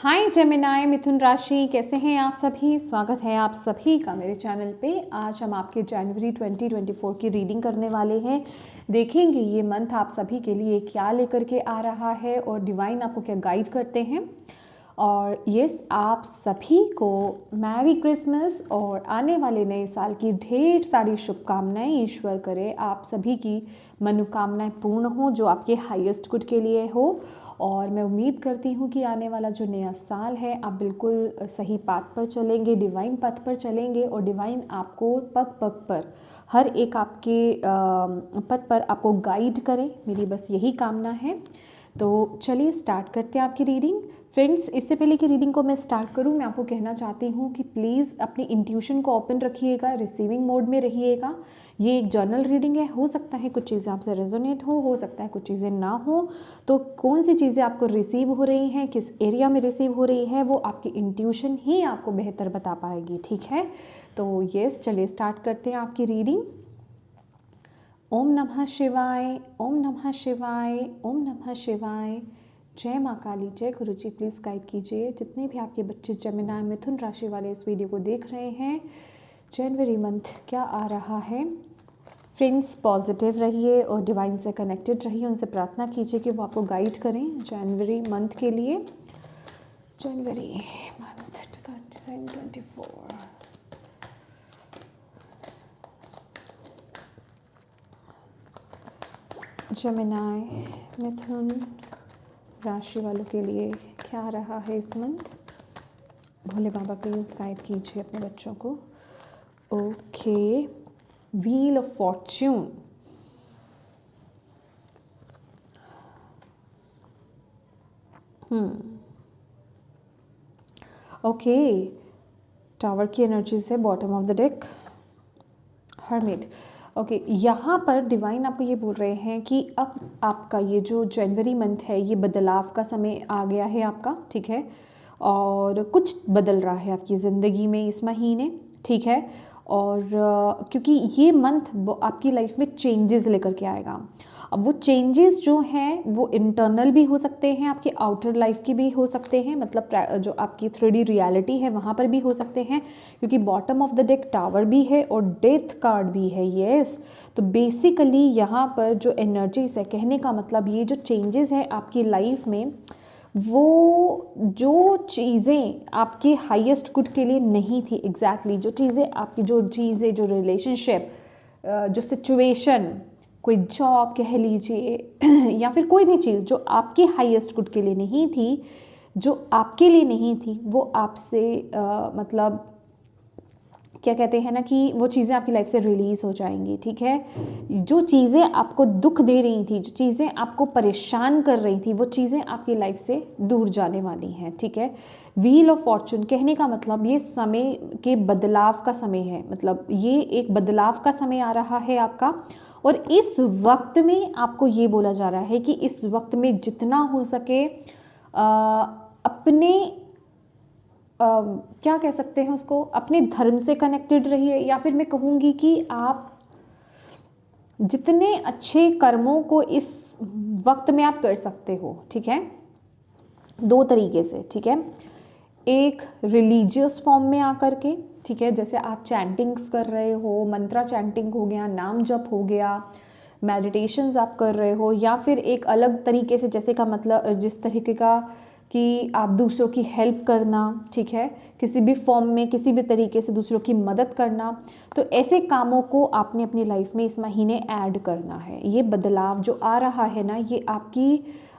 हाय Gemini मिथुन राशि, कैसे हैं आप सभी। स्वागत है आप सभी का मेरे चैनल पे। आज हम आपके जनवरी 2024 की रीडिंग करने वाले हैं। देखेंगे ये मंथ आप सभी के लिए क्या लेकर के आ रहा है और डिवाइन आपको क्या गाइड करते हैं। और यस, आप सभी को मैरी क्रिसमस और आने वाले नए साल की ढेर सारी शुभकामनाएं। ईश्वर करे आप सभी की मनोकामनाएं पूर्ण हो, जो आपके हाईएस्ट गुड के लिए हो। और मैं उम्मीद करती हूँ कि आने वाला जो नया साल है आप बिल्कुल सही पाथ पर चलेंगे, डिवाइन पथ पर चलेंगे और डिवाइन आपको पग पग पर हर एक आपके पथ पर आपको गाइड करें। मेरी बस यही कामना है। तो चलिए स्टार्ट करते हैं आपकी रीडिंग। फ्रेंड्स, इससे पहले कि रीडिंग को मैं स्टार्ट करूं, मैं आपको कहना चाहती हूं कि प्लीज़ अपनी इंट्यूशन को ओपन रखिएगा, रिसीविंग मोड में रहिएगा। ये एक जर्नल रीडिंग है, हो सकता है कुछ चीज़ें आपसे रेजोनेट हो सकता है कुछ चीज़ें ना हो। तो कौन सी चीज़ें आपको रिसीव हो रही हैं, किस एरिया में रिसीव हो रही है, वो आपकी इंट्यूशन ही आपको बेहतर बता पाएगी। ठीक है, तो यस, चलिए स्टार्ट करते हैं आपकी रीडिंग। ओम नमः शिवाय, ओम नमः शिवाय, ओम नमः शिवाय। जय माँ काली, जय गुरु जी। प्लीज़ गाइड कीजिए जितने भी आपके बच्चे जेमिनाई मिथुन राशि वाले इस वीडियो को देख रहे हैं, जनवरी मंथ क्या आ रहा है। फ्रेंड्स, पॉजिटिव रहिए और डिवाइन से कनेक्टेड रहिए। उनसे प्रार्थना कीजिए कि वो आपको गाइड करें जनवरी मंथ के लिए। जनवरी मंथ 2024। जेमिनाई मिथुन राशि वालों के लिए क्या रहा है इस month. Bhole Baba please guide कीजिए अपने बच्चों को। Okay, wheel of Fortune. Okay, tower की एनर्जी से bottom of the deck hermit. Okay, यहाँ पर डिवाइन आपको ये बोल रहे हैं कि अब आपका ये जो जनवरी मंथ है ये बदलाव का समय आ गया है आपका। ठीक है, और कुछ बदल रहा है आपकी ज़िंदगी में इस महीने। ठीक है, और क्योंकि ये मंथ आपकी लाइफ में चेंजेस लेकर के आएगा। अब वो चेंजेस जो हैं वो इंटरनल भी हो सकते हैं, आपकी आउटर लाइफ की भी हो सकते हैं, मतलब जो आपकी 3D रियलिटी है वहाँ पर भी हो सकते हैं, क्योंकि bottom of the deck tower भी है और डेथ कार्ड भी है। यस, तो बेसिकली यहाँ पर जो एनर्जीज है, कहने का मतलब ये जो चेंजेस है आपकी लाइफ में, वो जो चीज़ें आपके हाईएस्ट गुड के लिए नहीं थी, एग्जैक्टली जो चीज़ें आपकी जो रिलेशनशिप, जो सिचुएशन, कोई जॉब कह लीजिए या फिर कोई भी चीज़ जो आपके हाईएस्ट गुड के लिए नहीं थी, जो आपके लिए नहीं थी, वो आपसे मतलब क्या कहते हैं ना कि वो चीज़ें आपकी लाइफ से रिलीज़ हो जाएंगी। ठीक है, जो चीज़ें आपको दुख दे रही थी, जो चीज़ें आपको परेशान कर रही थी, वो चीज़ें आपकी लाइफ से दूर जाने वाली हैं। ठीक है, व्हील ऑफ फॉर्चून कहने का मतलब ये समय के बदलाव का समय है, मतलब ये एक बदलाव का समय आ रहा है आपका। और इस वक्त में आपको ये बोला जा रहा है कि इस वक्त में जितना हो सके अपने क्या कह सकते हैं उसको, अपने धर्म से कनेक्टेड रहिए, या फिर मैं कहूँगी कि आप जितने अच्छे कर्मों को इस वक्त में आप कर सकते हो। ठीक है, दो तरीके से। ठीक है, एक रिलीजियस फॉर्म में आकर के, ठीक है, जैसे आप चैंटिंग्स कर रहे हो, मंत्रा चैंटिंग हो गया, नाम जप हो गया, मेडिटेशंस आप कर रहे हो, या फिर एक अलग तरीके से, जैसे का मतलब जिस तरीके का कि आप दूसरों की हेल्प करना। ठीक है, किसी भी फॉर्म में, किसी भी तरीके से दूसरों की मदद करना। तो ऐसे कामों को आपने अपनी लाइफ में इस महीने ऐड करना है। ये बदलाव जो आ रहा है ना, ये आपकी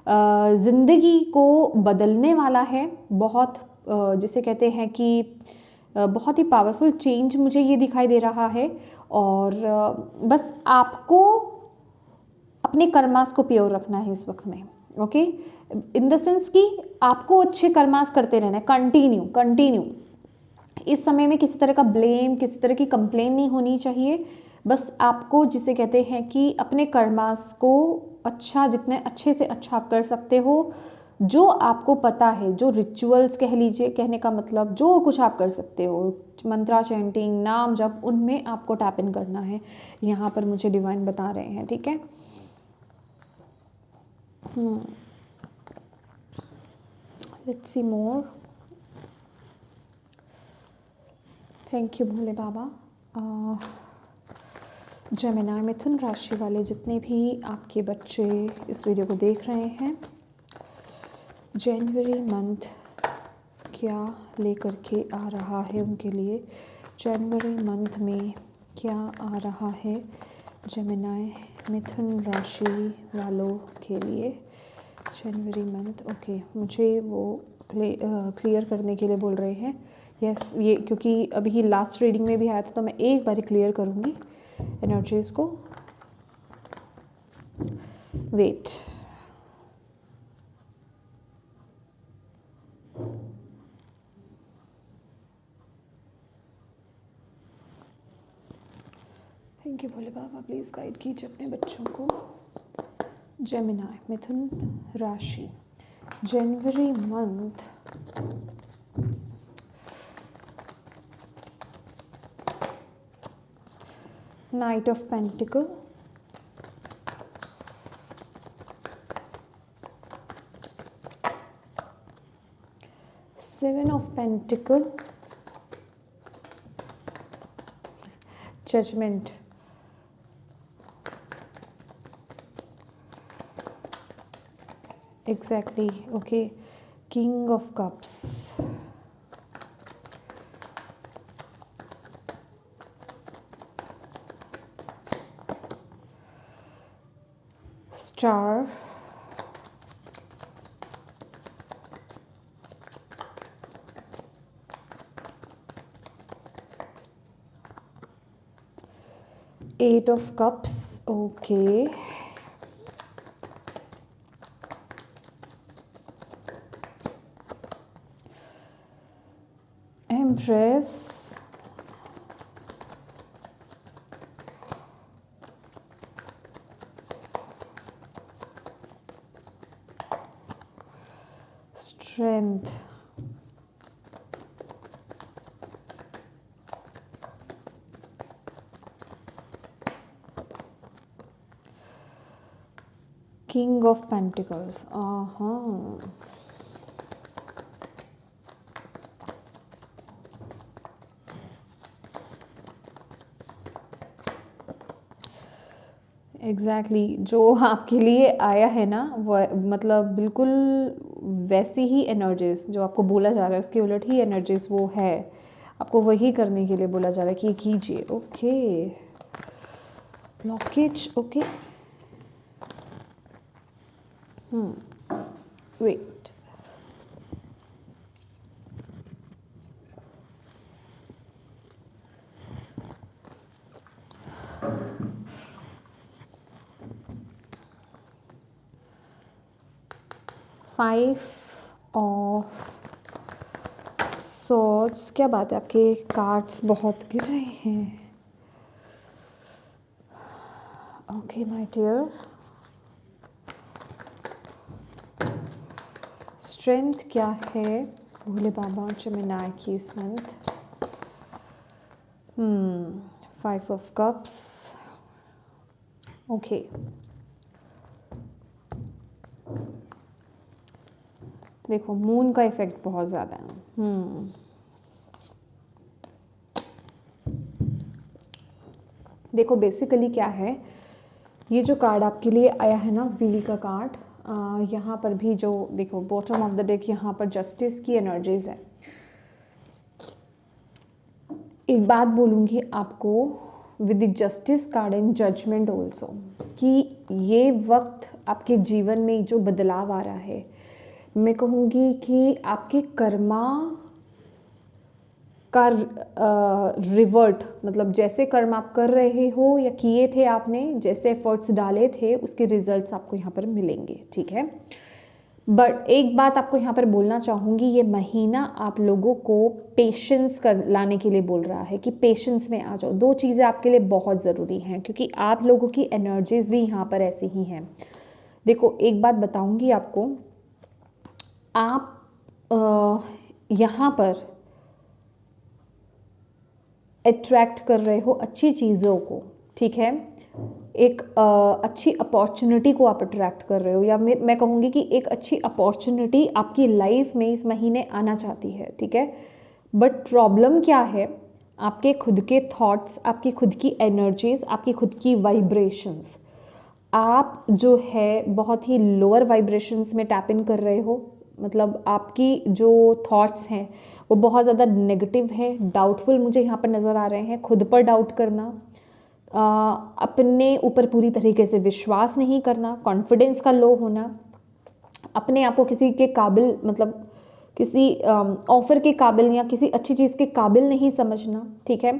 ज़िंदगी को बदलने वाला है। बहुत जिसे कहते हैं कि बहुत ही पावरफुल चेंज मुझे ये दिखाई दे रहा है। और बस आपको अपने कर्मास को प्योर रखना है इस वक्त में। ओके, इन द सेंस कि आपको अच्छे कर्मास करते रहना है, कंटिन्यू। इस समय में किसी तरह का ब्लेम, किसी तरह की कंप्लेन नहीं होनी चाहिए। बस आपको जिसे कहते हैं कि अपने कर्मास को अच्छा, जितने अच्छे से अच्छा आप कर सकते हो, जो आपको पता है, जो रिचुअल्स कह लीजिए, कहने का मतलब जो कुछ आप कर सकते हो, मंत्रा चैंटिंग, नाम जप, उनमें आपको टैप इन करना है। यहाँ पर मुझे डिवाइन बता रहे हैं। ठीक है, let's see more. Thank you Bhole Baba. Gemini Mithun राशि वाले जितने भी आपके बच्चे इस वीडियो को देख रहे हैं, जनवरी मंथ क्या लेकर के आ रहा है उनके लिए, जनवरी मंथ में क्या आ रहा है जेमिनी मिथुन राशि वालों के लिए जनवरी मंथ। ओके, मुझे वो क्लियर करने के लिए बोल रहे हैं। यस, ये क्योंकि अभी लास्ट रीडिंग में भी आया था तो मैं एक बार क्लियर करूँगी एनर्जीज को। Wait, thank you Bhole Baba. Please guide कीजिए अपने बच्चों को। जेमिनी मिथुन राशि जनवरी month knight of pentacle, seven of pentacle, judgement, exactly, okay, king of cups, star, eight of cups, okay, empress, strength, king of pentacles. Exactly जो आपके लिए आया है ना, वह मतलब बिल्कुल वैसी ही एनर्जीज जो आपको बोला जा रहा है उसके उलट ही एनर्जीज वो है। आपको वही करने के लिए बोला जा रहा है कि कीजिए। Okay, blockage, okay, wait, five of swords. क्या बात है, आपके कार्ड्स बहुत गिर रहे हैं। ओके माय डियर, स्ट्रेंथ क्या है भोले बाबा जेमिनी की इस month. Five of cups, okay, देखो मून का इफेक्ट बहुत ज़्यादा है। देखो बेसिकली क्या है, ये जो कार्ड आपके लिए आया है ना, व्हील का कार्ड, यहाँ पर भी जो देखो बॉटम ऑफ द डेक यहाँ पर जस्टिस की एनर्जीज है। एक बात बोलूँगी आपको with the justice card and judgement also, कि ये वक्त आपके जीवन में जो बदलाव आ रहा है, मैं कहूँगी कि आपके कर्मा का रिवर्ट, मतलब जैसे कर्म आप कर रहे हो या किए थे आपने, जैसे एफर्ट्स डाले थे, उसके रिजल्ट्स आपको यहाँ पर मिलेंगे। ठीक है, बट एक बात आपको यहाँ पर बोलना चाहूँगी, ये महीना आप लोगों को पेशेंस कर लाने के लिए बोल रहा है कि पेशेंस में आ जाओ। दो चीज़ें आपके लिए बहुत ज़रूरी हैं क्योंकि आप लोगों की एनर्जीज भी यहाँ पर ऐसी ही हैं। देखो एक बात बताऊँगी आपको, आप यहाँ पर अट्रैक्ट कर रहे हो अच्छी चीज़ों को, ठीक है, एक अच्छी अपॉर्चुनिटी को आप अट्रैक्ट कर रहे हो, या मैं कहूँगी कि एक अच्छी अपॉर्चुनिटी आपकी लाइफ में इस महीने आना चाहती है, ठीक है। बट प्रॉब्लम क्या है, आपके खुद के थॉट्स, आपकी खुद की एनर्जीज, आपकी खुद की वाइब्रेशंस, आप जो है बहुत ही लोअर वाइब्रेशंस में टैप इन कर रहे हो। मतलब आपकी जो थॉट्स हैं वो बहुत ज़्यादा नेगेटिव है, डाउटफुल मुझे यहाँ पर नज़र आ रहे हैं। खुद पर डाउट करना, अपने ऊपर पूरी तरीके से विश्वास नहीं करना, कॉन्फिडेंस का लो होना, अपने आप को किसी के काबिल, मतलब किसी ऑफ़र के काबिल या किसी अच्छी चीज़ के काबिल नहीं समझना, ठीक है।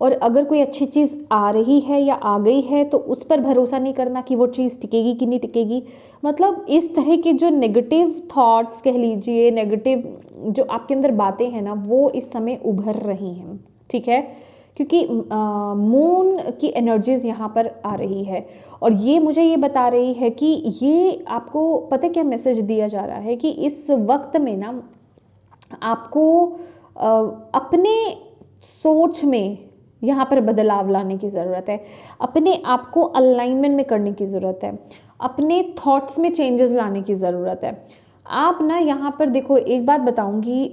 और अगर कोई अच्छी चीज़ आ रही है या आ गई है तो उस पर भरोसा नहीं करना कि वो चीज़ टिकेगी कि नहीं टिकेगी। मतलब इस तरह के जो नेगेटिव थॉट्स कह लीजिए, नेगेटिव जो आपके अंदर बातें हैं ना, वो इस समय उभर रही हैं, ठीक है। क्योंकि मून की एनर्जीज़ यहाँ पर आ रही है और ये मुझे ये बता रही है कि ये आपको पता क्या मैसेज दिया जा रहा है कि इस वक्त में ना आपको अपने सोच में यहाँ पर बदलाव लाने की ज़रूरत है, अपने आप को अलाइनमेंट में करने की ज़रूरत है, अपने थॉट्स में चेंजेस लाने की ज़रूरत है। आप ना यहाँ पर देखो, एक बात बताऊँगी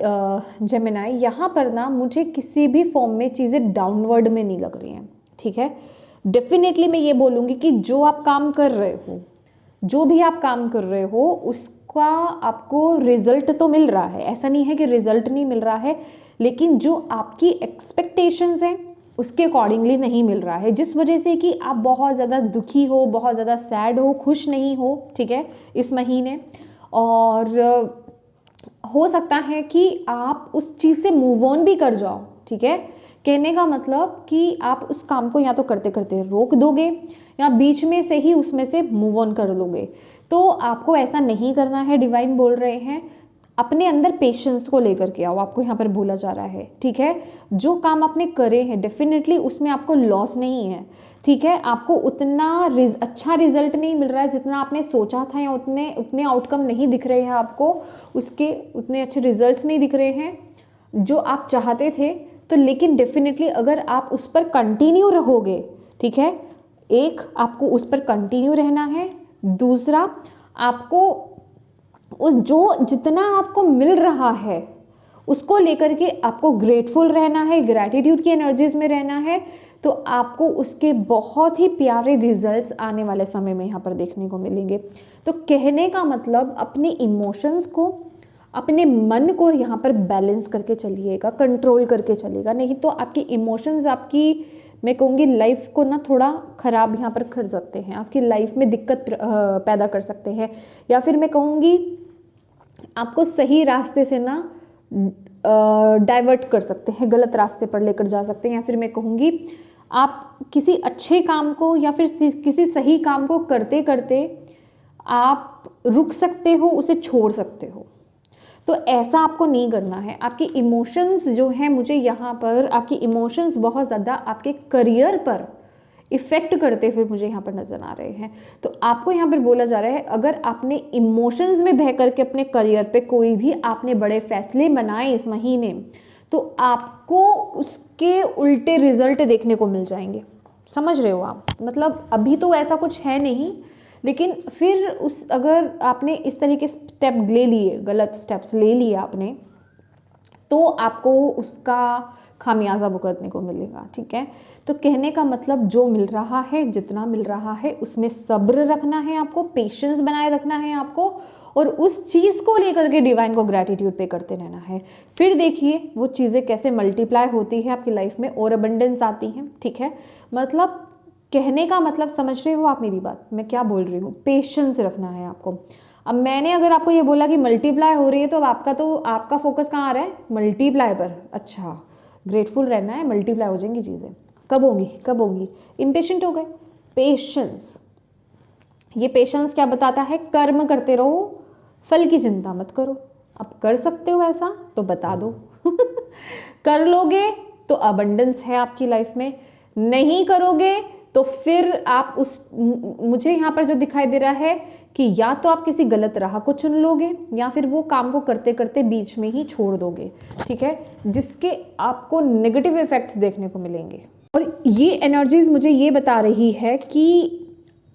जेमिनाई, यहाँ पर ना मुझे किसी भी फॉर्म में चीज़ें डाउनवर्ड में नहीं लग रही हैं, ठीक है। डेफिनेटली मैं ये बोलूँगी कि जो आप काम कर रहे हो, जो भी आप काम कर रहे हो, उसका आपको रिजल्ट तो मिल रहा है, ऐसा नहीं है कि रिजल्ट नहीं मिल रहा है, लेकिन जो आपकी एक्सपेक्टेशंस हैं उसके अकॉर्डिंगली नहीं मिल रहा है, जिस वजह से कि आप बहुत ज़्यादा दुखी हो, बहुत ज़्यादा सैड हो, खुश नहीं हो, ठीक है, इस महीने। और हो सकता है कि आप उस चीज़ से मूव ऑन भी कर जाओ, ठीक है। कहने का मतलब कि आप उस काम को या तो करते करते रोक दोगे या बीच में से ही उसमें से मूव ऑन कर लोगे। तो आपको ऐसा नहीं करना है, डिवाइन बोल रहे हैं। अपने अंदर पेशेंस को लेकर के आओ, आपको यहाँ पर बोला जा रहा है, ठीक है। जो काम आपने करे हैं डेफिनेटली उसमें आपको लॉस नहीं है, ठीक है। आपको उतना अच्छा रिजल्ट नहीं मिल रहा है जितना आपने सोचा था, या उतने आउटकम नहीं दिख रहे हैं आपको, उसके उतने अच्छे रिजल्ट्स नहीं दिख रहे हैं जो आप चाहते थे। तो लेकिन डेफिनेटली अगर आप उस पर कंटिन्यू रहोगे, ठीक है, एक आपको उस पर कंटिन्यू रहना है, दूसरा आपको उस जो जितना आपको मिल रहा है उसको लेकर के आपको ग्रेटफुल रहना है, ग्रैटिट्यूड की एनर्जीज में रहना है। तो आपको उसके बहुत ही प्यारे रिजल्ट्स आने वाले समय में यहाँ पर देखने को मिलेंगे। तो कहने का मतलब अपने इमोशंस को, अपने मन को यहाँ पर बैलेंस करके चलिएगा, कंट्रोल करके चलिएगा, नहीं तो आपकी इमोशंस आपकी, मैं कहूँगी, लाइफ को ना थोड़ा ख़राब यहाँ पर कर सकते हैं, आपकी लाइफ में दिक्कत पैदा कर सकते हैं, या फिर मैं कहूँगी आपको सही रास्ते से ना डाइवर्ट कर सकते हैं, गलत रास्ते पर लेकर जा सकते हैं, या फिर मैं कहूँगी आप किसी अच्छे काम को या फिर किसी सही काम को करते करते आप रुक सकते हो, उसे छोड़ सकते हो। तो ऐसा आपको नहीं करना है। आपकी इमोशंस जो है, मुझे यहाँ पर आपकी इमोशंस बहुत ज़्यादा आपके करियर पर इफ़ेक्ट करते हुए मुझे यहाँ पर नज़र आ रहे हैं। तो आपको यहाँ पर बोला जा रहा है, अगर आपने इमोशंस में बह करके अपने करियर पे कोई भी आपने बड़े फैसले बनाए इस महीने, तो आपको उसके उल्टे रिजल्ट देखने को मिल जाएंगे। समझ रहे हो आप? मतलब अभी तो ऐसा कुछ है नहीं, लेकिन फिर अगर आपने इस तरह के स्टेप ले लिए, गलत स्टेप्स ले लिए आपने, तो आपको उसका खामियाजा भुगतने को मिलेगा, ठीक है। तो कहने का मतलब जो मिल रहा है, जितना मिल रहा है, उसमें सब्र रखना है आपको, पेशेंस बनाए रखना है आपको, और उस चीज़ को लेकर के डिवाइन को ग्रैटिट्यूड पे करते रहना है। फिर देखिए वो चीज़ें कैसे मल्टीप्लाई होती है आपकी लाइफ में, और अबंडेंस आती हैं, ठीक है। मतलब कहने का मतलब समझ रहे हो आप मेरी बात, मैं क्या बोल रही हूँ? पेशेंस रखना है आपको। अब मैंने अगर आपको ये बोला कि मल्टीप्लाई हो रही है, तो आपका फोकस कहाँ आ रहा है? मल्टीप्लाई पर। अच्छा, ग्रेटफुल रहना है, मल्टीप्लाई हो जाएंगी चीज़ें। कब होंगी? कब होंगी? इम्पेशेंट हो गए। पेशेंस, ये पेशेंस क्या बताता है? कर्म करते रहो, फल की चिंता मत करो। अब कर सकते हो ऐसा तो बता दो कर लोगे तो अबंडेंस है आपकी लाइफ में, नहीं करोगे तो फिर आप मुझे यहाँ पर जो दिखाई दे रहा है कि या तो आप किसी गलत राह को चुन लोगे, या फिर वो काम को करते करते बीच में ही छोड़ दोगे, ठीक है, जिसके आपको नेगेटिव इफेक्ट्स देखने को मिलेंगे। और ये एनर्जीज मुझे ये बता रही है कि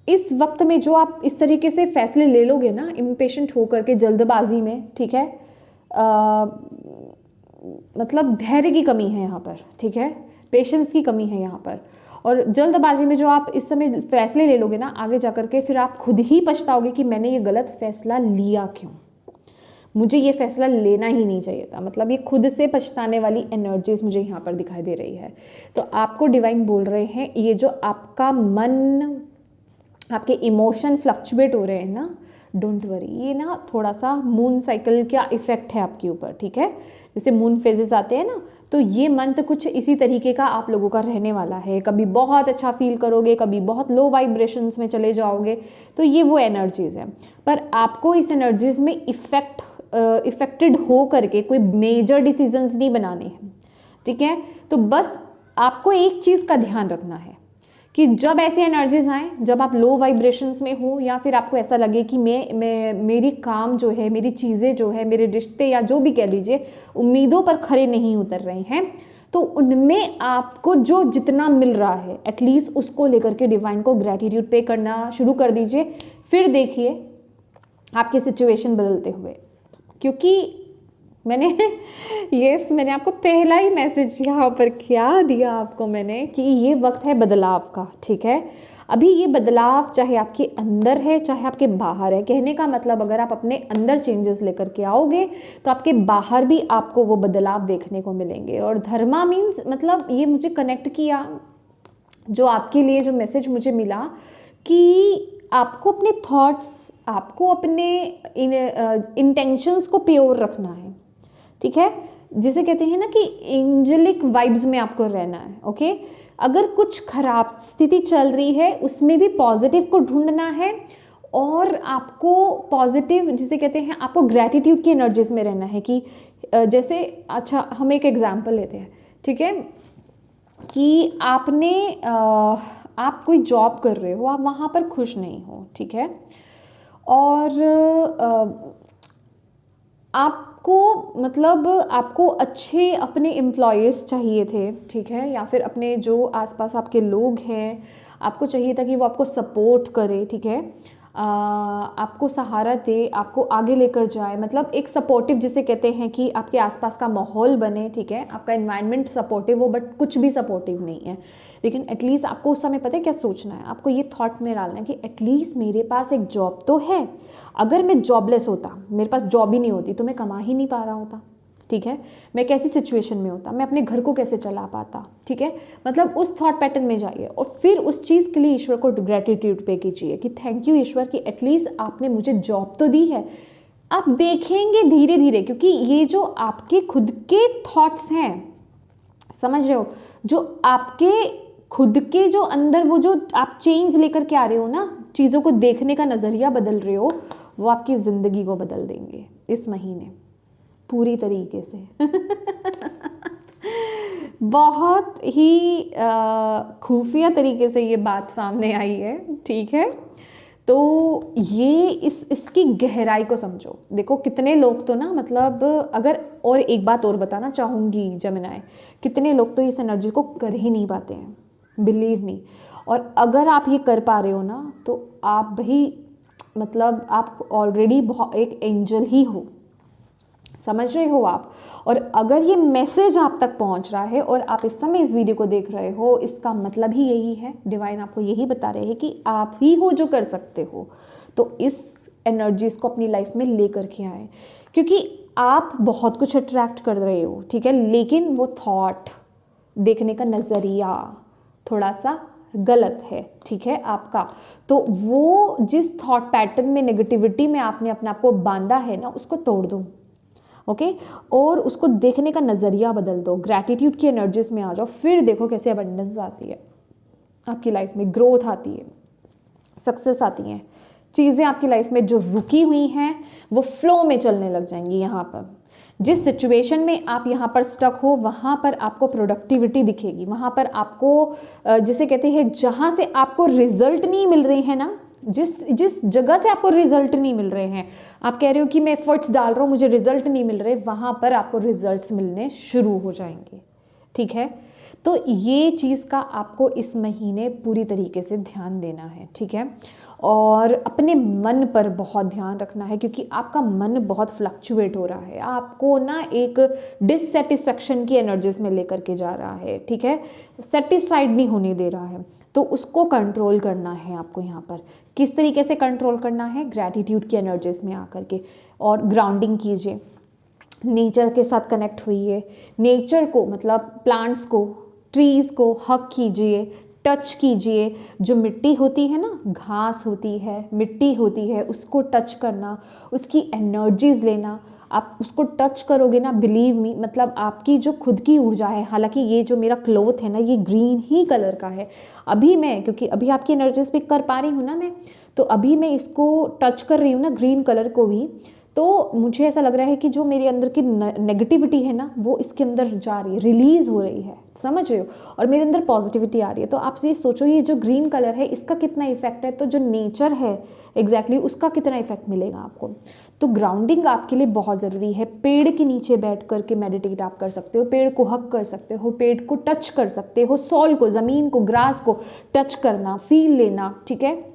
इस वक्त में जो आप इस तरीके से फैसले ले लोगे ना, इम्पेशेंट होकर के, जल्दबाजी में, ठीक है, मतलब धैर्य की कमी है यहाँ पर, ठीक है, पेशेंस की कमी है यहाँ पर। और जल्दबाजी में जो आप इस समय फैसले ले लोगे ना, आगे जाकर के फिर आप खुद ही पछताओगे कि मैंने ये गलत फैसला लिया क्यों, मुझे ये फैसला लेना ही नहीं चाहिए था। मतलब ये खुद से पछताने वाली एनर्जीज मुझे यहाँ पर दिखाई दे रही है। तो आपको डिवाइन बोल रहे हैं, ये जो आपका मन, आपके इमोशन फ्लक्चुएट हो रहे हैं ना, डोंट वरी, ये ना थोड़ा सा मून साइकिल का इफेक्ट है आपके ऊपर, ठीक है, जैसे मून फेजेस आते हैं ना, तो ये मंथ कुछ इसी तरीके का आप लोगों का रहने वाला है। कभी बहुत अच्छा फील करोगे, कभी बहुत लो वाइब्रेशंस में चले जाओगे, तो ये वो एनर्जीज है। पर आपको इस एनर्जीज में इफेक्टेड हो करके कोई मेजर डिसीजंस नहीं बनाने हैं, ठीक है। तो बस आपको एक चीज़ का ध्यान रखना है कि जब ऐसी एनर्जीज आए, जब आप लो वाइब्रेशंस में हो, या फिर आपको ऐसा लगे कि मेरी काम जो है, मेरी चीज़ें जो है, मेरे रिश्ते या जो भी कह लीजिए उम्मीदों पर खरे नहीं उतर रहे हैं, तो उनमें आपको जो जितना मिल रहा है एटलीस्ट उसको लेकर के डिवाइन को ग्रैटिट्यूड पे करना शुरू कर दीजिए। फिर देखिए आपकी सिचुएशन बदलते हुए, क्योंकि मैंने आपको पहला ही मैसेज यहाँ पर क्या दिया आपको मैंने, कि ये वक्त है बदलाव का, ठीक है। अभी ये बदलाव चाहे आपके अंदर है चाहे आपके बाहर है, कहने का मतलब अगर आप अपने अंदर चेंजेस लेकर के आओगे तो आपके बाहर भी आपको वो बदलाव देखने को मिलेंगे। और धर्मा मीन्स, मतलब ये मुझे कनेक्ट किया, जो आपके लिए जो मैसेज मुझे मिला कि आपको अपने थॉट्स, आपको अपने इंटेंशंस को प्योर रखना है, ठीक है, जिसे कहते हैं ना कि एंजेलिक वाइब्स में आपको रहना है, ओके। अगर कुछ खराब स्थिति चल रही है उसमें भी पॉजिटिव को ढूंढना है, और आपको पॉजिटिव, जिसे कहते हैं, आपको ग्रैटिट्यूड की एनर्जीज में रहना है। कि जैसे, अच्छा हम एक एग्जांपल लेते हैं, ठीक है, कि आप कोई जॉब कर रहे हो, आप वहाँ पर खुश नहीं हो, ठीक है, और आपको अच्छे अपने एम्प्लॉयज़ चाहिए थे, ठीक है, या फिर अपने जो आसपास आपके लोग हैं, आपको चाहिए था कि वो आपको सपोर्ट करे, ठीक है, आपको सहारा दे, आपको आगे लेकर जाए, मतलब एक सपोर्टिव, जिसे कहते हैं कि आपके आसपास का माहौल बने, ठीक है, आपका एनवायरनमेंट सपोर्टिव हो, बट कुछ भी सपोर्टिव नहीं है। लेकिन एटलीस्ट आपको उस समय पता है क्या सोचना है, आपको ये थॉट में डालना है कि एटलीस्ट मेरे पास एक जॉब तो है। अगर मैं जॉबलेस होता, मेरे पास जॉब ही नहीं होती, तो मैं कमा ही नहीं पा रहा होता, ठीक है, मैं कैसी सिचुएशन में होता, मैं अपने घर को कैसे चला पाता, ठीक है। मतलब उस थॉट पैटर्न में जाइए और फिर उस चीज़ के लिए ईश्वर को ग्रैटिट्यूड पे कीजिए कि थैंक यू ईश्वर कि एटलीस्ट आपने मुझे जॉब तो दी है। आप देखेंगे धीरे धीरे, क्योंकि ये जो आपके खुद के थॉट्स हैं, समझ रहे हो, जो आपके खुद के जो अंदर वो जो आप चेंज लेकर के आ रहे हो ना, चीज़ों को देखने का नज़रिया बदल रहे हो, वो आपकी ज़िंदगी को बदल देंगे इस महीने पूरी तरीके से। बहुत ही खुफिया तरीके से ये बात सामने आई है, ठीक है। तो ये इसकी गहराई को समझो। देखो कितने लोग तो ना, मतलब अगर, और एक बात और बताना चाहूँगी जेमिनी, कितने लोग तो इस एनर्जी को कर ही नहीं पाते हैं, बिलीव मी। और अगर आप ये कर पा रहे हो ना, तो आप भाई, मतलब आप ऑलरेडी एक एंजल ही हो, समझ रहे हो आप। और अगर ये मैसेज आप तक पहुंच रहा है और आप इस समय इस वीडियो को देख रहे हो, इसका मतलब ही यही है, डिवाइन आपको यही बता रहे हैं कि आप ही हो जो कर सकते हो। तो इस एनर्जीज को अपनी लाइफ में लेकर के आए, क्योंकि आप बहुत कुछ अट्रैक्ट कर रहे हो, ठीक है, लेकिन वो थॉट, देखने का नज़रिया थोड़ा सा गलत है, ठीक है आपका। तो वो जिस थॉट पैटर्न में, नेगेटिविटी में आपने अपने आप को बांधा है ना, उसको तोड़ दो, ओके, और उसको देखने का नज़रिया बदल दो, ग्रैटिट्यूड की एनर्जीज में आ जाओ। फिर देखो कैसे अबंडेंस आती है आपकी लाइफ में, ग्रोथ आती है, सक्सेस आती है, चीज़ें आपकी लाइफ में जो रुकी हुई हैं वो फ्लो में चलने लग जाएंगी। यहाँ पर जिस सिचुएशन में आप यहाँ पर स्टक हो, वहाँ पर आपको प्रोडक्टिविटी दिखेगी, वहाँ पर आपको जिसे कहते हैं, जहाँ से आपको रिजल्ट नहीं मिल रहे हैं ना, जिस जगह से आपको रिजल्ट नहीं मिल रहे हैं, आप कह रहे हो कि मैं एफर्ट्स डाल रहा हूँ, मुझे रिजल्ट नहीं मिल रहे, वहाँ पर आपको रिजल्ट्स मिलने शुरू हो जाएंगे, ठीक है। तो ये चीज़ का आपको इस महीने पूरी तरीके से ध्यान देना है, ठीक है। और अपने मन पर बहुत ध्यान रखना है, क्योंकि आपका मन बहुत फ्लक्चुएट हो रहा है, आपको ना एक डिससेटिस्फैक्शन की एनर्जीज में लेकर के जा रहा है, ठीक है, सेटिस्फाइड नहीं होने दे रहा है। तो उसको कंट्रोल करना है आपको यहाँ पर। किस तरीके से कंट्रोल करना है? ग्रैटिट्यूड की एनर्जीज में आकर के, और ग्राउंडिंग कीजिए, नेचर के साथ कनेक्ट हुई, नेचर को मतलब प्लांट्स को, ट्रीज़ को हक कीजिए, टच कीजिए। जो मिट्टी होती है ना, घास होती है, मिट्टी होती है, उसको टच करना, उसकी एनर्जीज लेना। आप उसको टच करोगे ना, बिलीव मी, मतलब आपकी जो खुद की ऊर्जा है, हालांकि ये जो मेरा क्लोथ है ना, ये ग्रीन ही कलर का है। अभी मैं, क्योंकि अभी आपकी एनर्जीज पिक कर पा रही हूँ ना मैं, तो अभी मैं इसको टच कर रही हूँ ना, ग्रीन कलर को भी, तो मुझे ऐसा लग रहा है कि जो मेरे अंदर की नेगेटिविटी है ना, वो इसके अंदर जा रही है, रिलीज हो रही है, समझ रहे हो, और मेरे अंदर पॉजिटिविटी आ रही है। तो आप ये सोचो, ये जो ग्रीन कलर है इसका कितना इफेक्ट है, तो जो नेचर है एग्जैक्टली उसका कितना इफेक्ट मिलेगा आपको। तो ग्राउंडिंग आपके लिए बहुत ज़रूरी है। पेड़ के नीचे बैठ करके मेडिटेट आप कर सकते हो, पेड़ को हक कर सकते हो, पेड़ को टच कर सकते हो, सॉल को, ज़मीन को, ग्रास को टच करना, फील लेना, ठीक है।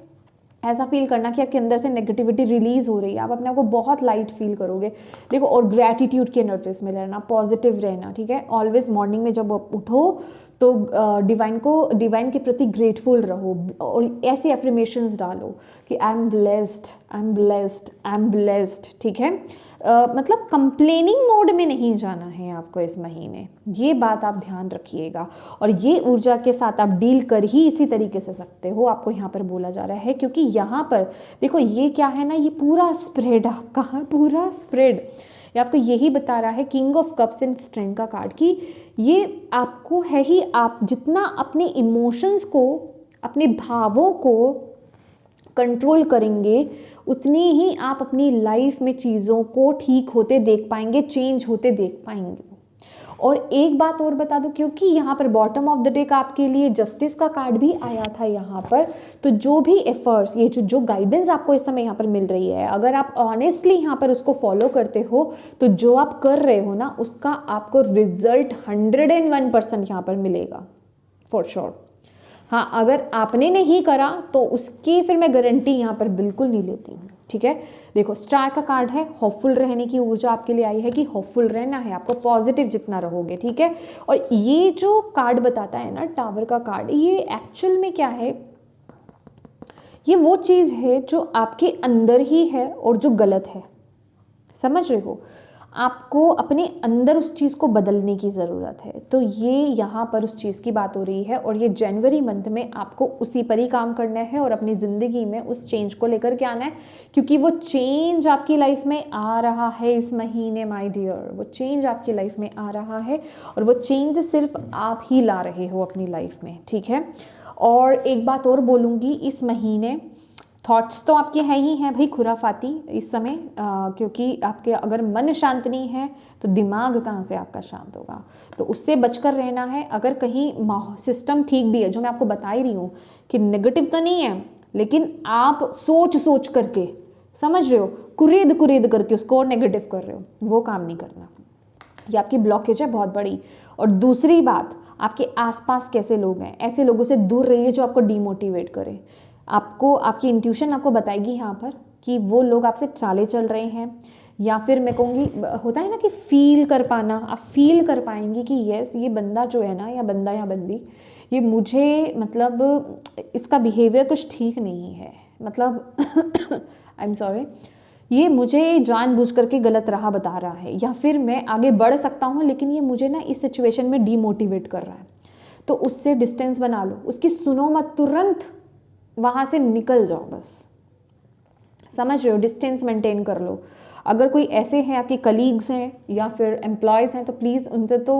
ऐसा फील करना कि आपके अंदर से नेगेटिविटी रिलीज हो रही है, आप अपने आप को बहुत लाइट फील करोगे। देखो, और ग्रैटिट्यूड की एनर्जीज में रहना, पॉजिटिव रहना, ठीक है। ऑलवेज मॉर्निंग में जब आप उठो तो डिवाइन के प्रति ग्रेटफुल रहो, और ऐसे एफर्मेशंस डालो कि I am blessed, I am blessed, I am blessed, ठीक है। मतलब कंप्लेनिंग मोड में नहीं जाना है आपको इस महीने, ये बात आप ध्यान रखिएगा। और ये ऊर्जा के साथ आप डील कर ही इसी तरीके से सकते हो, आपको यहाँ पर बोला जा रहा है। क्योंकि यहाँ पर देखो, ये क्या है ना, ये पूरा स्प्रेड आपका, पूरा स्प्रेड ये आपको यही बता रहा है, king of cups and strength का कार्ड, कि ये आपको है ही, आप जितना अपने इमोशंस को, अपने भावों को कंट्रोल करेंगे, उतनी ही आप अपनी लाइफ में चीज़ों को ठीक होते देख पाएंगे, चेंज होते देख पाएंगे। और एक बात और बता दूं, क्योंकि यहाँ पर बॉटम ऑफ द डेक आपके लिए जस्टिस का कार्ड भी आया था यहाँ पर, तो जो भी एफर्ट्स, ये जो गाइडेंस आपको इस समय यहाँ पर मिल रही है, अगर आप ऑनेस्टली यहाँ पर उसको फॉलो करते हो, तो जो आप कर रहे हो ना, उसका आपको रिजल्ट 101% यहाँ पर मिलेगा, फॉर श्योर। हाँ, अगर आपने नहीं करा तो उसकी फिर मैं गारंटी यहाँ पर बिल्कुल नहीं लेती हूँ, ठीक है। देखो, स्टार का कार्ड है, होपफुल रहने की ऊर्जा आपके लिए आई है, कि होपफुल रहना है आपको, पॉजिटिव जितना रहोगे, ठीक है। और ये जो कार्ड बताता है ना, टावर का कार्ड, ये एक्चुअल में क्या है, ये वो चीज़ है जो आपके अंदर ही है और जो गलत है, समझ रहे हो। आपको अपने अंदर उस चीज़ को बदलने की ज़रूरत है। तो ये यहाँ पर उस चीज़ की बात हो रही है, और ये जनवरी मंथ में आपको उसी पर ही काम करना है और अपनी ज़िंदगी में उस चेंज को लेकर के आना है, क्योंकि वो चेंज आपकी लाइफ में आ रहा है इस महीने, माय डियर, वो चेंज आपकी लाइफ में आ रहा है, और वो चेंज सिर्फ आप ही ला रहे हो अपनी लाइफ में, ठीक है। और एक बात और बोलूँगी, इस महीने थॉट्स तो आपके हैं ही हैं भाई, खुराफाती इस समय, क्योंकि आपके अगर मन शांत नहीं है तो दिमाग कहाँ से आपका शांत होगा, तो उससे बचकर रहना है। अगर कहीं सिस्टम ठीक भी है, जो मैं आपको बता ही रही हूँ कि नेगेटिव तो नहीं है, लेकिन आप सोच करके, समझ रहे हो, कुरेद करके उसको और नेगेटिव कर रहे हो, वो काम नहीं करना, ये आपकी ब्लॉकेज है बहुत बड़ी। और दूसरी बात, आपके आसपास कैसे लोग हैं, ऐसे लोगों से दूर रहिए जो आपको डीमोटिवेट करें। आपको आपकी इंट्यूशन आपको बताएगी यहाँ पर कि वो लोग आपसे चाले चल रहे हैं, या फिर मैं कहूँगी, होता है ना कि फील कर पाना, आप फील कर पाएंगी कि यस, ये बंदा जो है ना, या बंदा या बंदी, ये मुझे मतलब इसका बिहेवियर कुछ ठीक नहीं है, मतलब आई एम सॉरी, ये मुझे जानबूझ करके गलत राह बता रहा है, या फिर मैं आगे बढ़ सकता हूँ लेकिन ये मुझे ना इस सिचुएशन में डीमोटिवेट कर रहा है। तो उससे डिस्टेंस बना लो, उसकी सुनो मत, तुरंत वहाँ से निकल जाओ बस, समझ रहे हो, डिस्टेंस मेंटेन कर लो। अगर कोई ऐसे हैं आपके कलीग्स हैं या फिर एम्प्लॉयज़ हैं, तो प्लीज़ उनसे तो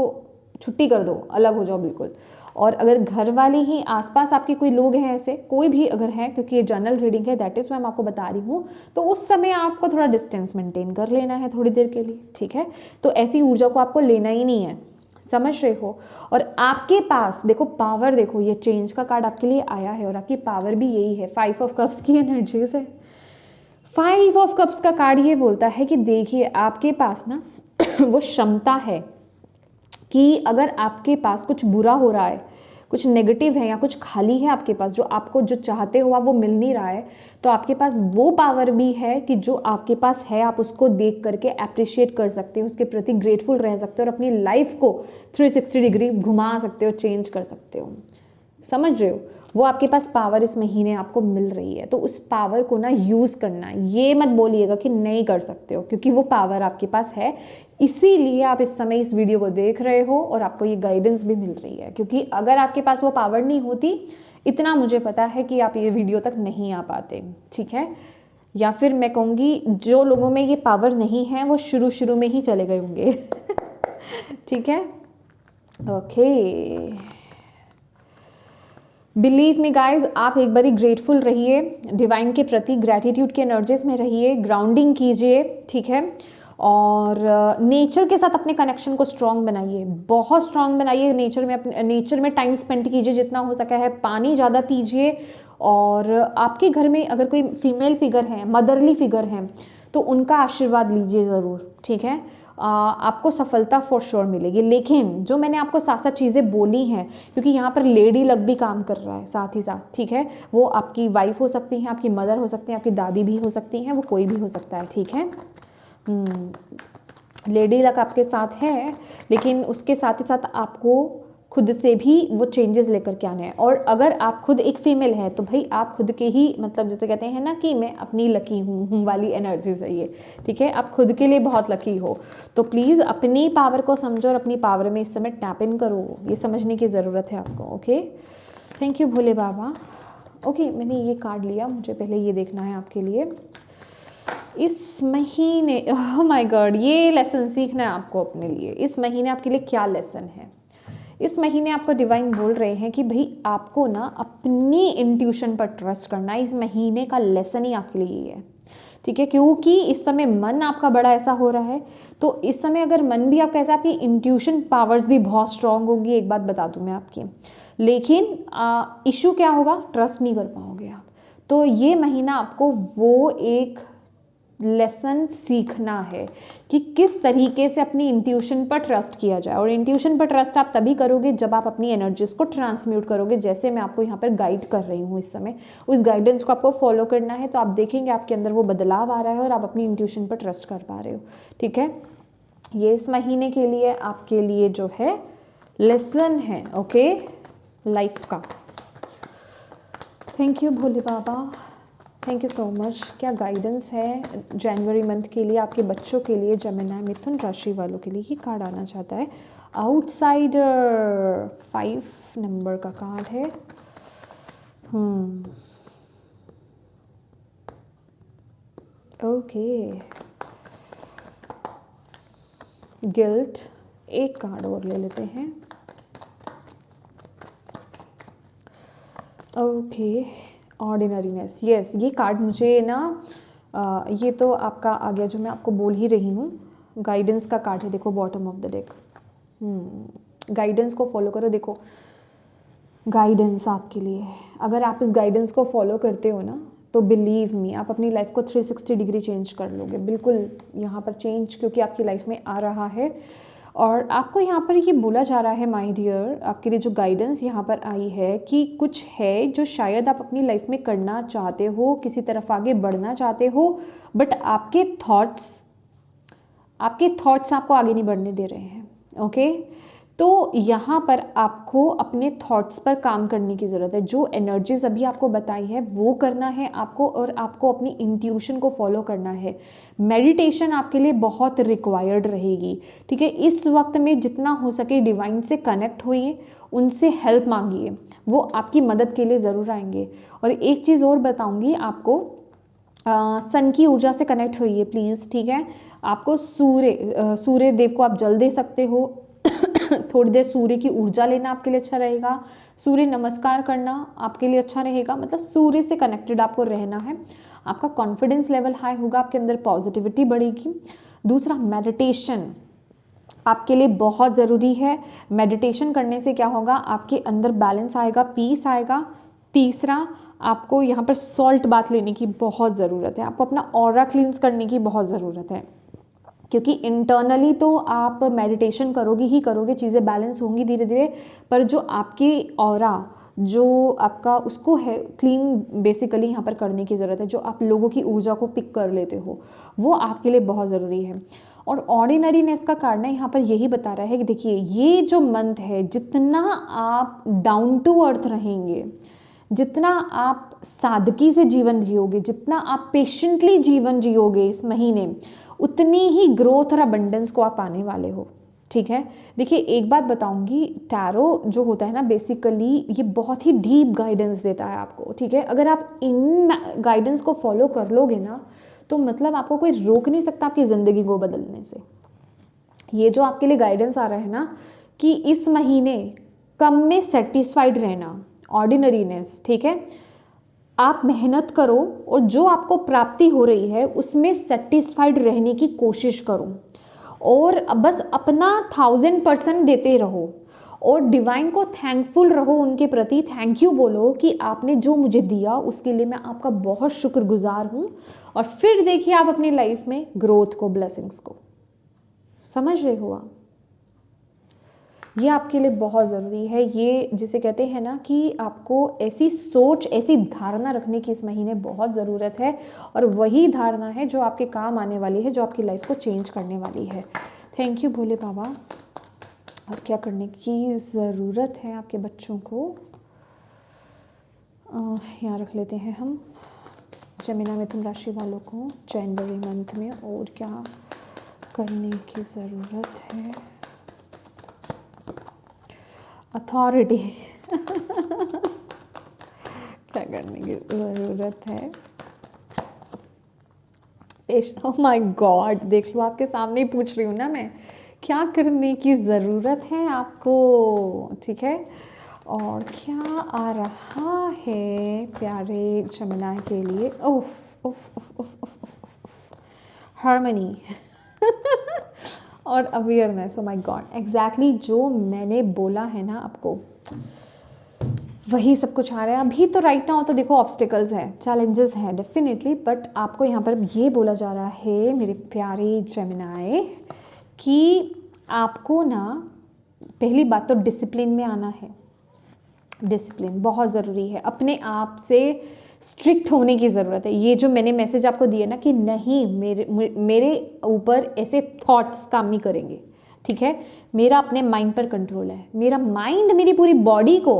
छुट्टी कर दो, अलग हो जाओ बिल्कुल। और अगर घर वाले ही, आसपास आपके कोई लोग हैं ऐसे, कोई भी अगर है, क्योंकि ये जनरल रीडिंग है, दैट इज़ मैं आपको बता रही हूँ, तो उस समय आपको थोड़ा डिस्टेंस मेंटेन कर लेना है थोड़ी देर के लिए, ठीक है। तो ऐसी ऊर्जा को आपको लेना ही नहीं है, समझ रहे हो। और आपके पास देखो पावर, देखो ये चेंज का कार्ड आपके लिए आया है, और आपकी पावर भी यही है, 5 ऑफ कप्स की एनर्जीज है। 5 ऑफ कप्स का कार्ड ये बोलता है कि देखिए, आपके पास ना वो क्षमता है कि अगर आपके पास कुछ बुरा हो रहा है, कुछ नेगेटिव है या कुछ खाली है आपके पास, जो आपको जो चाहते हो आप वो मिल नहीं रहा है, तो आपके पास वो पावर भी है कि जो आपके पास है आप उसको देख करके अप्रिशिएट कर सकते हो, उसके प्रति ग्रेटफुल रह सकते हो और अपनी लाइफ को 360 डिग्री घुमा सकते हो, चेंज कर सकते हो। समझ रहे हो? वो आपके पास पावर इस महीने आपको मिल रही है, तो उस पावर को ना यूज़ करना है। ये मत बोलिएगा कि नहीं कर सकते हो, क्योंकि वो पावर आपके पास है, इसीलिए आप इस समय इस वीडियो को देख रहे हो और आपको ये गाइडेंस भी मिल रही है। क्योंकि अगर आपके पास वो पावर नहीं होती, इतना मुझे पता है कि आप ये वीडियो तक नहीं आ पाते, ठीक है? या फिर मैं कहूँगी जो लोगों में ये पावर नहीं है वो शुरू में ही चले गए होंगे। ठीक है, ओके। बिलीव मी गाइज, आप एक बारी ग्रेटफुल रहिए, डिवाइन के प्रति ग्रैटिट्यूड के एनर्जीज में रहिए, ग्राउंडिंग कीजिए, ठीक है? और नेचर के साथ अपने कनेक्शन को स्ट्रॉन्ग बनाइए, बहुत स्ट्रॉन्ग बनाइए। नेचर में टाइम स्पेंड कीजिए जितना हो सका है, पानी ज़्यादा पीजिए। और आपके घर में अगर कोई फीमेल फिगर है, मदरली फिगर है, तो उनका आशीर्वाद लीजिए ज़रूर, ठीक है? आपको सफलता फॉर श्योर मिलेगी। लेकिन जो मैंने आपको साथ साथ चीज़ें बोली हैं, क्योंकि यहाँ पर लेडी लक भी काम कर रहा है साथ ही साथ, ठीक है? वो आपकी वाइफ हो सकती हैं, आपकी मदर हो सकती हैं, आपकी दादी भी हो सकती हैं, वो कोई भी हो सकता है, ठीक है? लेडी लक आपके साथ है, लेकिन उसके साथ ही साथ आपको खुद से भी वो चेंजेस लेकर के आने हैं। और अगर आप खुद एक फीमेल है तो भाई आप खुद के ही, मतलब जैसे कहते हैं ना कि मैं अपनी लकी हूँ वाली एनर्जी है ये, ठीक है? आप खुद के लिए बहुत लकी हो, तो प्लीज़ अपनी पावर को समझो और अपनी पावर में इस समय टैप इन करो, ये समझने की ज़रूरत है आपको। Okay, thank you Bhole Baba. Okay, मैंने ये कार्ड लिया, मुझे पहले ये देखना है आपके लिए इस महीने। ओह माय गॉड, ये लेसन सीखना है आपको अपने लिए। इस महीने आपके लिए क्या लेसन है? इस महीने आपको डिवाइन बोल रहे हैं कि भाई आपको ना अपनी इंट्यूशन पर ट्रस्ट करना है। इस महीने का लेसन ही आपके लिए है, ठीक है? क्योंकि इस समय मन आपका बड़ा ऐसा हो रहा है, तो इस समय अगर मन भी आपका ऐसा, आपकी इंट्यूशन पावर्स भी बहुत स्ट्रांग होगी, एक बात बता दूं मैं आपकी। लेकिन इशू क्या होगा? ट्रस्ट नहीं कर पाओगे आप। तो ये महीना आपको वो एक लेसन सीखना है कि किस तरीके से अपनी इंट्यूशन पर ट्रस्ट किया जाए। और इंट्यूशन पर ट्रस्ट आप तभी करोगे जब आप अपनी एनर्जीज को ट्रांसम्यूट करोगे, जैसे मैं आपको यहाँ पर गाइड कर रही हूँ इस समय। उस गाइडेंस को आपको फॉलो करना है, तो आप देखेंगे आपके अंदर वो बदलाव आ रहा है और आप अपनी इंट्यूशन पर ट्रस्ट कर पा रहे हो, ठीक है? ये इस महीने के लिए आपके लिए जो है लेसन है, ओके, लाइफ का। Thank you Bhole Baba, thank you so much. क्या गाइडेंस है जनवरी मंथ के लिए आपके बच्चों के लिए, जेमिनी मिथुन राशि वालों के लिए? ये कार्ड आना चाहता है आउटसाइडर, 5 नंबर का कार्ड है। ओके, गिल्ट, एक कार्ड और ले लेते हैं। ओके, ऑर्डिनरीनेस, यस, ये कार्ड मुझे ना ये तो आपका आ गया जो मैं आपको बोल ही रही हूँ, गाइडेंस का कार्ड है। देखो bottom of the deck, guidance को फॉलो करो। देखो गाइडेंस आपके लिए, अगर आप इस गाइडेंस को फॉलो करते हो ना, तो बिलीव मी आप अपनी लाइफ को 360 डिग्री चेंज कर लोगे, बिल्कुल यहाँ पर चेंज, क्योंकि आपकी लाइफ में आ रहा है। और आपको यहाँ पर ये बोला जा रहा है माय डियर, आपके लिए जो गाइडेंस यहाँ पर आई है कि कुछ है जो शायद आप अपनी लाइफ में करना चाहते हो, किसी तरफ आगे बढ़ना चाहते हो, बट आपके थॉट्स आपको आगे नहीं बढ़ने दे रहे हैं, ओके? तो यहाँ पर आपको अपने थॉट्स पर काम करने की ज़रूरत है। जो एनर्जीज अभी आपको बताई है वो करना है आपको, और आपको अपनी इंट्यूशन को फॉलो करना है। मेडिटेशन आपके लिए बहुत रिक्वायर्ड रहेगी, ठीक है? इस वक्त में जितना हो सके डिवाइन से कनेक्ट होइए, उनसे हेल्प मांगिए, वो आपकी मदद के लिए ज़रूर आएंगे। और एक चीज़ और बताऊँगी आपको, सन की ऊर्जा से कनेक्ट होइए प्लीज़, ठीक है? आपको सूर्य देव को आप जल दे सकते हो। थोड़ी देर सूर्य की ऊर्जा लेना आपके लिए अच्छा रहेगा। सूर्य नमस्कार करना आपके लिए अच्छा रहेगा। मतलब सूर्य से कनेक्टेड आपको रहना है। आपका कॉन्फिडेंस लेवल हाई होगा, आपके अंदर पॉजिटिविटी बढ़ेगी। दूसरा, मेडिटेशन आपके लिए बहुत ज़रूरी है। मेडिटेशन करने से क्या होगा? आपके अंदर बैलेंस आएगा, पीस आएगा। तीसरा, आपको यहाँ पर सॉल्ट बाथ लेने की बहुत ज़रूरत है। आपको अपना ऑरा क्लींस करने की बहुत ज़रूरत है। क्योंकि इंटरनली तो आप मेडिटेशन करोगे ही करोगे, चीज़ें बैलेंस होंगी धीरे धीरे, पर जो आपकी ऑरा, जो आपका उसको है क्लीन बेसिकली यहाँ पर करने की ज़रूरत है। जो आप लोगों की ऊर्जा को पिक कर लेते हो वो आपके लिए बहुत ज़रूरी है। और ऑर्डिनरीनेस का कारण यहाँ पर यही बता रहा है कि देखिए ये जो मंथ है, जितना आप डाउन टू अर्थ रहेंगे, जितना आप सादगी से जीवन जियोगे, जितना आप पेशेंटली जीवन जियोगे इस महीने, उतनी ही ग्रोथ और अबंडेंस को आप पाने वाले हो। ठीक है, देखिए एक बात बताऊंगी, टैरो जो होता है ना बेसिकली ये बहुत ही डीप गाइडेंस देता है आपको। ठीक है, अगर आप इन गाइडेंस को फॉलो कर लोगे ना तो मतलब आपको कोई रोक नहीं सकता आपकी ज़िंदगी को बदलने से। ये जो आपके लिए गाइडेंस आ रहा है ना कि इस महीने कम में सेटिस्फाइड रहना, ऑर्डिनरीनेस, ठीक है, आप मेहनत करो और जो आपको प्राप्ति हो रही है उसमें सेटिस्फाइड रहने की कोशिश करो और बस अपना 1000% देते रहो और डिवाइन को थैंकफुल रहो, उनके प्रति थैंक यू बोलो कि आपने जो मुझे दिया उसके लिए मैं आपका बहुत शुक्रगुजार हूँ। और फिर देखिए आप अपनी लाइफ में ग्रोथ को, ब्लेसिंग्स को। समझ रहे हो आप? ये आपके लिए बहुत ज़रूरी है। ये जिसे कहते हैं ना कि आपको ऐसी सोच, ऐसी धारणा रखने की इस महीने बहुत ज़रूरत है और वही धारणा है जो आपके काम आने वाली है, जो आपकी लाइफ को चेंज करने वाली है। थैंक यू भोले बाबा। और क्या करने की ज़रूरत है आपके बच्चों को, यहाँ रख लेते हैं हम। जमीना मिथुन राशि वालों को जनवरी मंथ में और क्या करने की ज़रूरत है? अथॉरिटी क्या करने की ज़रूरत है? ओह माय गॉड, देख लो आपके सामने ही पूछ रही हूँ ना मैं, क्या करने की ज़रूरत है आपको। ठीक है, और क्या आ रहा है प्यारे जमुना के लिए? ओह हार्मनी और awareness. Oh my God, exactly जो मैंने बोला है ना आपको वही सब कुछ आ रहा है अभी तो। राइट नाउ तो देखो ऑब्स्टिकल्स हैं, चैलेंजेस हैं डेफिनेटली, बट आपको यहाँ पर ये बोला जा रहा है मेरे प्यारे जेमिनाई कि आपको ना पहली बात तो डिसिप्लिन में आना है। डिसिप्लिन बहुत ज़रूरी है, अपने आप से स्ट्रिक्ट होने की ज़रूरत है। ये जो मैंने मैसेज आपको दिया ना कि नहीं मेरे ऊपर ऐसे थॉट्स काम नहीं करेंगे, ठीक है, मेरा अपने माइंड पर कंट्रोल है। मेरा माइंड मेरी पूरी बॉडी को,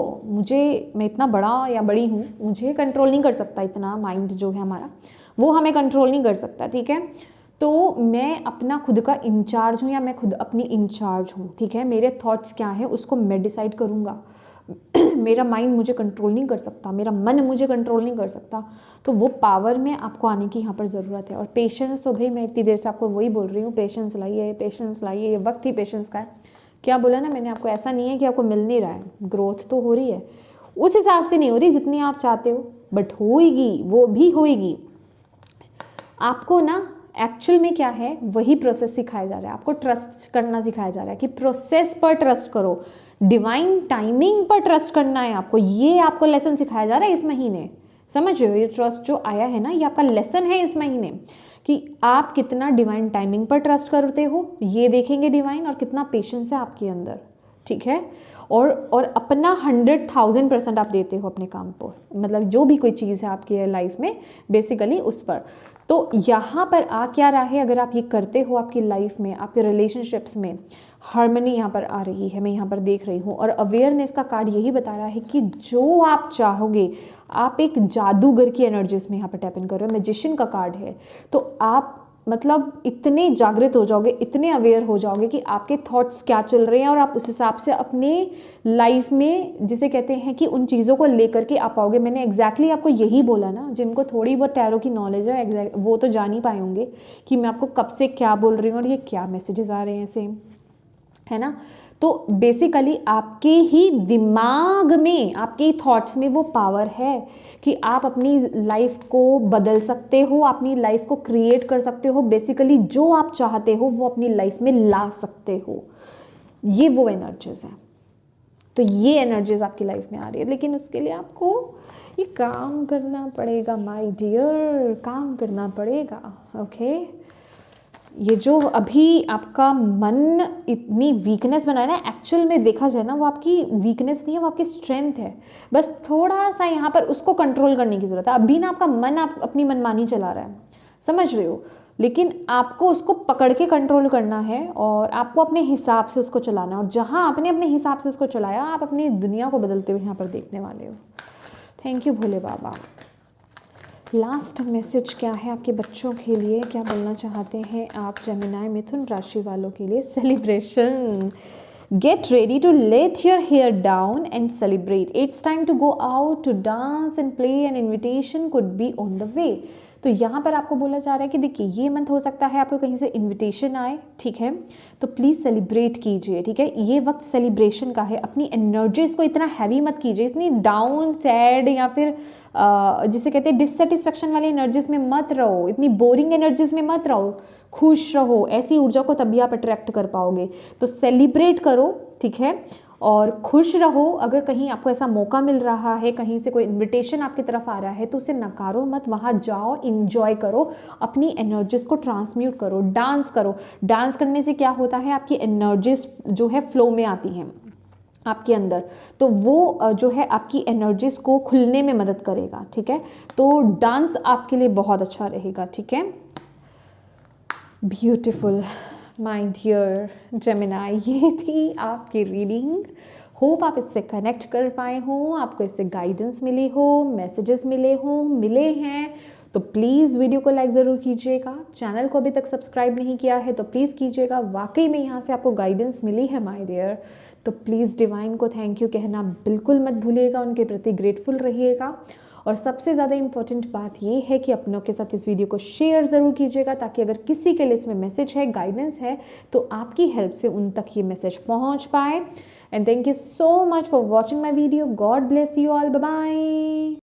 मैं इतना बड़ा या बड़ी हूँ, मुझे कंट्रोल नहीं कर सकता। इतना माइंड जो है हमारा वो हमें कंट्रोल नहीं कर सकता। ठीक है, तो मैं अपना खुद का इंचार्ज हूँ या मैं खुद अपनी इंचार्ज हूँ। ठीक है, मेरे थॉट्स क्या हैं उसको मैं डिसाइड करूँगा। मेरा माइंड मुझे कंट्रोल नहीं कर सकता, मेरा मन मुझे कंट्रोल नहीं कर सकता। तो वो पावर में आपको आने की यहाँ पर ज़रूरत है। और पेशेंस तो भाई मैं इतनी देर से आपको वही बोल रही हूँ, पेशेंस लाइए, पेशेंस लाइए। ये वक्त ही पेशेंस का है। क्या बोला ना मैंने आपको, ऐसा नहीं है कि आपको मिल नहीं रहा है, ग्रोथ तो हो रही है, उस हिसाब से नहीं हो रही जितनी आप चाहते हो, बट होएगी, वो भी होएगी। आपको ना एक्चुअल में क्या है वही प्रोसेस सिखाया जा रहा है, आपको ट्रस्ट करना सिखाया जा रहा है कि प्रोसेस पर ट्रस्ट करो, डिवाइन टाइमिंग पर ट्रस्ट करना है आपको। ये आपको लेसन सिखाया जा रहा है इस महीने। समझ रहे हो, ये ट्रस्ट जो आया है ना ये आपका लेसन है इस महीने कि आप कितना डिवाइन टाइमिंग पर ट्रस्ट करते हो, ये देखेंगे डिवाइन, और कितना पेशेंस है आपके अंदर। ठीक है, और अपना 100,000% आप देते हो अपने काम पर, मतलब जो भी कोई चीज़ है आपकी लाइफ में बेसिकली उस पर। तो यहाँ पर आ क्या रहा है, अगर आप ये करते हो आपकी लाइफ में, आपके रिलेशनशिप्स में हार्मनी यहाँ पर आ रही है, मैं यहाँ पर देख रही हूँ। और अवेयरनेस का कार्ड यही बता रहा है कि जो आप चाहोगे, आप एक जादूगर की एनर्जीज में यहाँ पर टैप इन कर रहे हो, मैजिशियन का कार्ड है। तो आप मतलब इतने जागृत हो जाओगे, इतने अवेयर हो जाओगे कि आपके थॉट्स क्या चल रहे हैं और आप उस हिसाब से अपने लाइफ में जिसे कहते हैं कि उन चीज़ों को लेकर के आ पाओगे। मैंने एग्जैक्टली आपको यही बोला ना, जिनको थोड़ी बहुत टैरो की नॉलेज है वो तो जान ही पाए होंगे कि मैं आपको कब से क्या बोल रही हूँ और ये क्या मैसेजेस आ रहे हैं, सेम है ना। तो बेसिकली आपके ही दिमाग में, आपके ही थॉट्स में वो पावर है कि आप अपनी लाइफ को बदल सकते हो, अपनी लाइफ को क्रिएट कर सकते हो। बेसिकली जो आप चाहते हो वो अपनी लाइफ में ला सकते हो। ये वो एनर्जीज हैं। तो ये एनर्जीज आपकी लाइफ में आ रही है, लेकिन उसके लिए आपको ये काम करना पड़ेगा माय डियर, काम करना पड़ेगा। ओके, ये जो अभी आपका मन इतनी वीकनेस बना है ना, एक्चुअल में देखा जाए ना वो आपकी वीकनेस नहीं है, वो आपकी स्ट्रेंथ है। बस थोड़ा सा यहाँ पर उसको कंट्रोल करने की ज़रूरत है। अभी ना आपका मन आप अपनी मनमानी चला रहा है, समझ रहे हो, लेकिन आपको उसको पकड़ के कंट्रोल करना है और आपको अपने हिसाब से उसको चलाना है। और जहाँ आपने अपने हिसाब से उसको चलाया, आप अपनी दुनिया को बदलते हुए यहाँ पर देखने वाले हो। Thank you Bhole Baba. Last message क्या है आपके बच्चों के लिए, क्या बोलना चाहते हैं आप जेमिनी मिथुन राशि वालों के लिए? Celebration, get ready to let your hair down and celebrate, it's time to go out to dance and play, an invitation could be on the way. तो यहाँ पर आपको बोला जा रहा है कि देखिए ये मंथ हो सकता है आपको कहीं से इनविटेशन आए, ठीक है, तो प्लीज़ सेलिब्रेट कीजिए, ठीक है, ये वक्त सेलिब्रेशन का है। अपनी एनर्जीज को इतना हैवी मत कीजिए, इतनी डाउन सैड या फिर जिसे कहते हैं डिससेटिस्फेक्शन वाली एनर्जीज में मत रहो, इतनी बोरिंग एनर्जीज में मत रहो, खुश रहो। ऐसी ऊर्जा को तभी आप अट्रैक्ट कर पाओगे। तो सेलिब्रेट करो, ठीक है, और खुश रहो। अगर कहीं आपको ऐसा मौका मिल रहा है, कहीं से कोई इनविटेशन आपकी तरफ आ रहा है, तो उसे नकारो मत, वहाँ जाओ, इंजॉय करो, अपनी एनर्जीज को ट्रांसम्यूट करो, डांस करो। डांस करने से क्या होता है, आपकी एनर्जीज जो है फ्लो में आती हैं आपके अंदर, तो वो जो है आपकी एनर्जीज को खुलने में मदद करेगा, ठीक है। तो डांस आपके लिए बहुत अच्छा रहेगा, ठीक है। ब्यूटिफुल माय डियर जेमिनी, ये थी आपकी रीडिंग। होप आप इससे कनेक्ट कर पाए हो, आपको इससे गाइडेंस मिली हो, मैसेजेस मिले हैं। तो प्लीज़ वीडियो को लाइक ज़रूर कीजिएगा। चैनल को अभी तक सब्सक्राइब नहीं किया है तो प्लीज़ कीजिएगा। वाकई में यहाँ से आपको गाइडेंस मिली है माय डियर, तो प्लीज़ डिवाइन को थैंक यू कहना बिल्कुल मत भूलिएगा, उनके प्रति ग्रेटफुल रहिएगा। और सबसे ज़्यादा इम्पॉर्टेंट बात ये है कि अपनों के साथ इस वीडियो को शेयर ज़रूर कीजिएगा, ताकि अगर किसी के लिए इसमें मैसेज है, गाइडेंस है, तो आपकी हेल्प से उन तक ये मैसेज पहुंच पाए। And thank you so much for watching my video. God bless you all, bye bye.